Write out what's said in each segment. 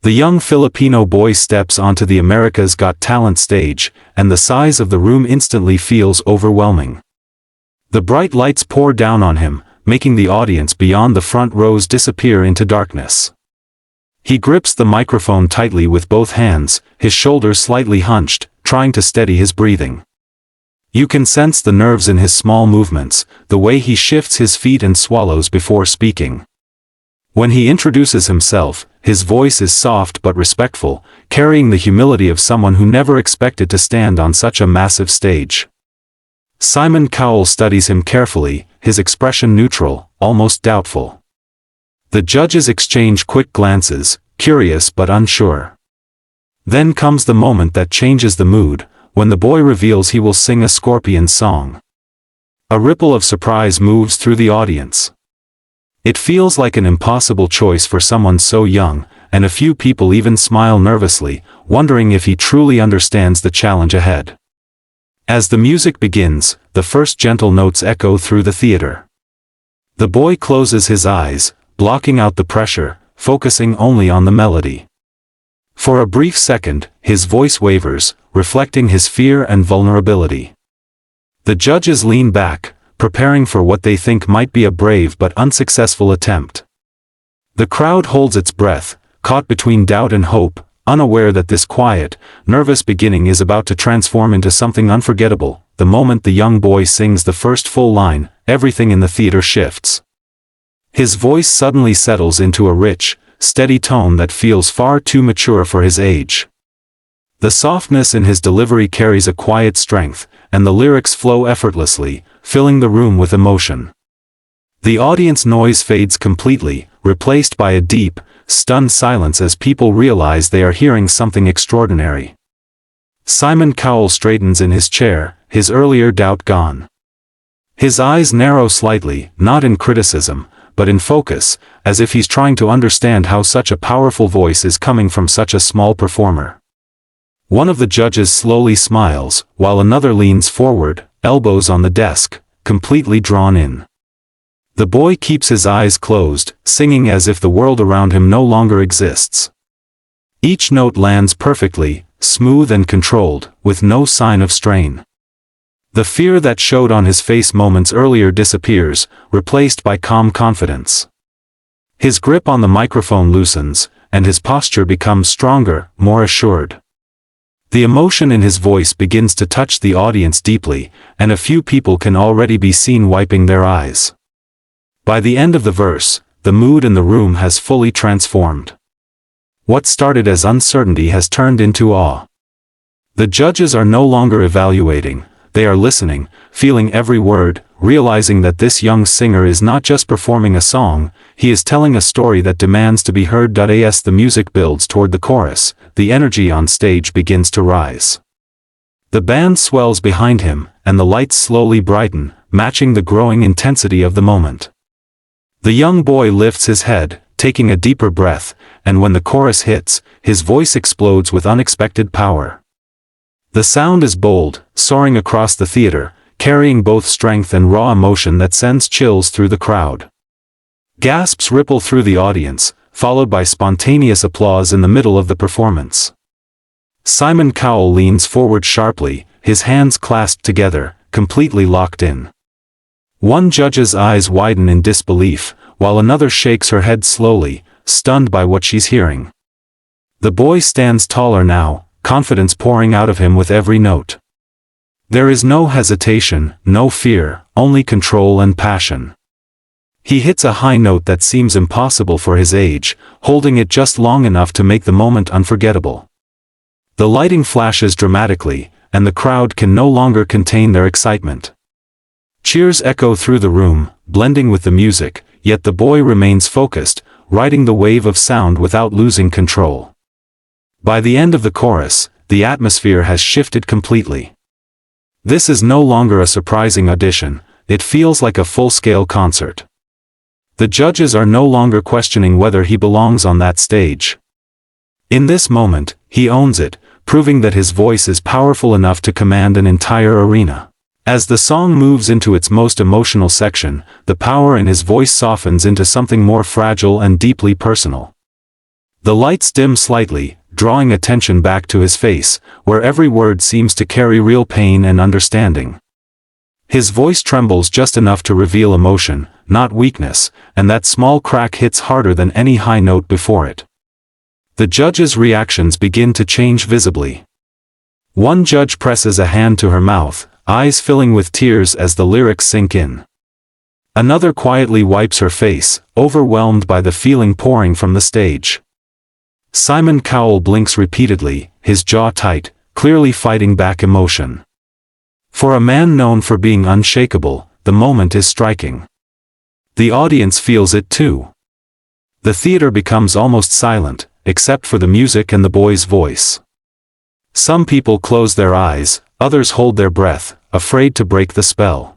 The young Filipino boy steps onto the America's Got Talent stage, and the size of the room instantly feels overwhelming. The bright lights pour down on him, making the audience beyond the front rows disappear into darkness. He grips the microphone tightly with both hands, his shoulders slightly hunched, trying to steady his breathing. You can sense the nerves in his small movements, the way he shifts his feet and swallows before speaking. When he introduces himself, his voice is soft but respectful, carrying the humility of someone who never expected to stand on such a massive stage. Simon Cowell studies him carefully, his expression neutral, almost doubtful. The judges exchange quick glances, curious but unsure. Then comes the moment that changes the mood, when the boy reveals he will sing a Scorpions song. A ripple of surprise moves through the audience. It feels like an impossible choice for someone so young, and a few people even smile nervously, wondering if he truly understands the challenge ahead. As the music begins, the first gentle notes echo through the theater. The boy closes his eyes, blocking out the pressure, focusing only on the melody. For a brief second, his voice wavers, reflecting his fear and vulnerability. The judges lean back, preparing for what they think might be a brave but unsuccessful attempt. The crowd holds its breath, caught between doubt and hope, unaware that this quiet, nervous beginning is about to transform into something unforgettable. The moment the young boy sings the first full line, everything in the theater shifts. His voice suddenly settles into a rich, steady tone that feels far too mature for his age. The softness in his delivery carries a quiet strength, and the lyrics flow effortlessly, filling the room with emotion. The audience noise fades completely, replaced by a deep, stunned silence as people realize they are hearing something extraordinary. Simon Cowell straightens in his chair, his earlier doubt gone. His eyes narrow slightly, not in criticism, but in focus, as if he's trying to understand how such a powerful voice is coming from such a small performer. One of the judges slowly smiles, while another leans forward, elbows on the desk, completely drawn in. The boy keeps his eyes closed, singing as if the world around him no longer exists. Each note lands perfectly, smooth and controlled, with no sign of strain. The fear that showed on his face moments earlier disappears, replaced by calm confidence. His grip on the microphone loosens, and his posture becomes stronger, more assured. The emotion in his voice begins to touch the audience deeply, and a few people can already be seen wiping their eyes. By the end of the verse, the mood in the room has fully transformed. What started as uncertainty has turned into awe. The judges are no longer evaluating, they are listening, feeling every word, realizing that this young singer is not just performing a song, he is telling a story that demands to be heard. As the music builds toward the chorus, the energy on stage begins to rise. The band swells behind him, and the lights slowly brighten, matching the growing intensity of the moment. The young boy lifts his head, taking a deeper breath, and when the chorus hits, his voice explodes with unexpected power. The sound is bold, soaring across the theater, carrying both strength and raw emotion that sends chills through the crowd. Gasps ripple through the audience, followed by spontaneous applause in the middle of the performance. Simon Cowell leans forward sharply, his hands clasped together, completely locked in. One judge's eyes widen in disbelief, while another shakes her head slowly, stunned by what she's hearing. The boy stands taller now, confidence pouring out of him with every note. There is no hesitation, no fear, only control and passion. He hits a high note that seems impossible for his age, holding it just long enough to make the moment unforgettable. The lighting flashes dramatically, and the crowd can no longer contain their excitement. Cheers echo through the room, blending with the music, yet the boy remains focused, riding the wave of sound without losing control. By the end of the chorus, the atmosphere has shifted completely. This is no longer a surprising audition, it feels like a full-scale concert. The judges are no longer questioning whether he belongs on that stage. In this moment, he owns it, proving that his voice is powerful enough to command an entire arena. As the song moves into its most emotional section, the power in his voice softens into something more fragile and deeply personal. The lights dim slightly, drawing attention back to his face, where every word seems to carry real pain and understanding. His voice trembles just enough to reveal emotion, not weakness, and that small crack hits harder than any high note before it. The judges' reactions begin to change visibly. One judge presses a hand to her mouth, eyes filling with tears as the lyrics sink in. Another quietly wipes her face, overwhelmed by the feeling pouring from the stage. Simon Cowell blinks repeatedly, his jaw tight, clearly fighting back emotion. For a man known for being unshakable, the moment is striking. The audience feels it too. The theater becomes almost silent, except for the music and the boy's voice. Some people close their eyes, others hold their breath, afraid to break the spell.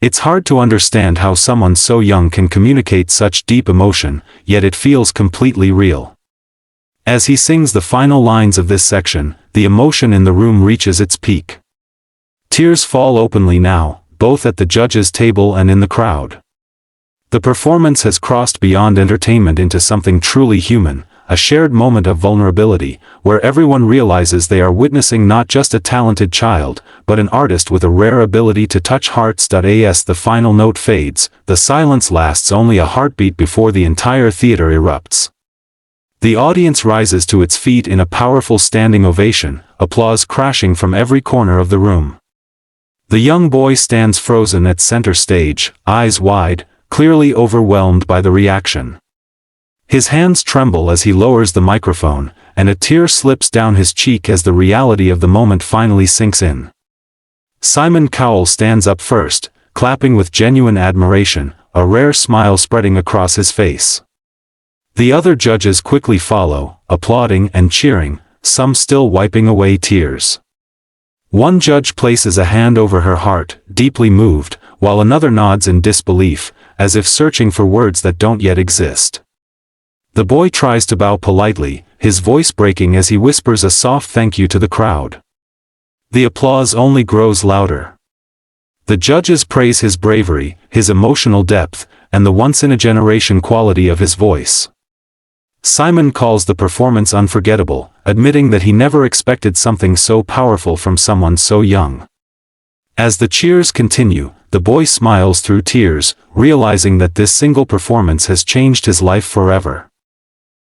It's hard to understand how someone so young can communicate such deep emotion, yet it feels completely real. As he sings the final lines of this section, the emotion in the room reaches its peak. Tears fall openly now, both at the judges' table and in the crowd. The performance has crossed beyond entertainment into something truly human, a shared moment of vulnerability, where everyone realizes they are witnessing not just a talented child, but an artist with a rare ability to touch hearts. As the final note fades, the silence lasts only a heartbeat before the entire theater erupts. The audience rises to its feet in a powerful standing ovation, applause crashing from every corner of the room. The young boy stands frozen at center stage, eyes wide, clearly overwhelmed by the reaction. His hands tremble as he lowers the microphone, and a tear slips down his cheek as the reality of the moment finally sinks in. Simon Cowell stands up first, clapping with genuine admiration, a rare smile spreading across his face. The other judges quickly follow, applauding and cheering, some still wiping away tears. One judge places a hand over her heart, deeply moved, while another nods in disbelief, as if searching for words that don't yet exist. The boy tries to bow politely, his voice breaking as he whispers a soft thank you to the crowd. The applause only grows louder. The judges praise his bravery, his emotional depth, and the once-in-a-generation quality of his voice. Simon calls the performance unforgettable, admitting that he never expected something so powerful from someone so young. As the cheers continue, the boy smiles through tears, realizing that this single performance has changed his life forever.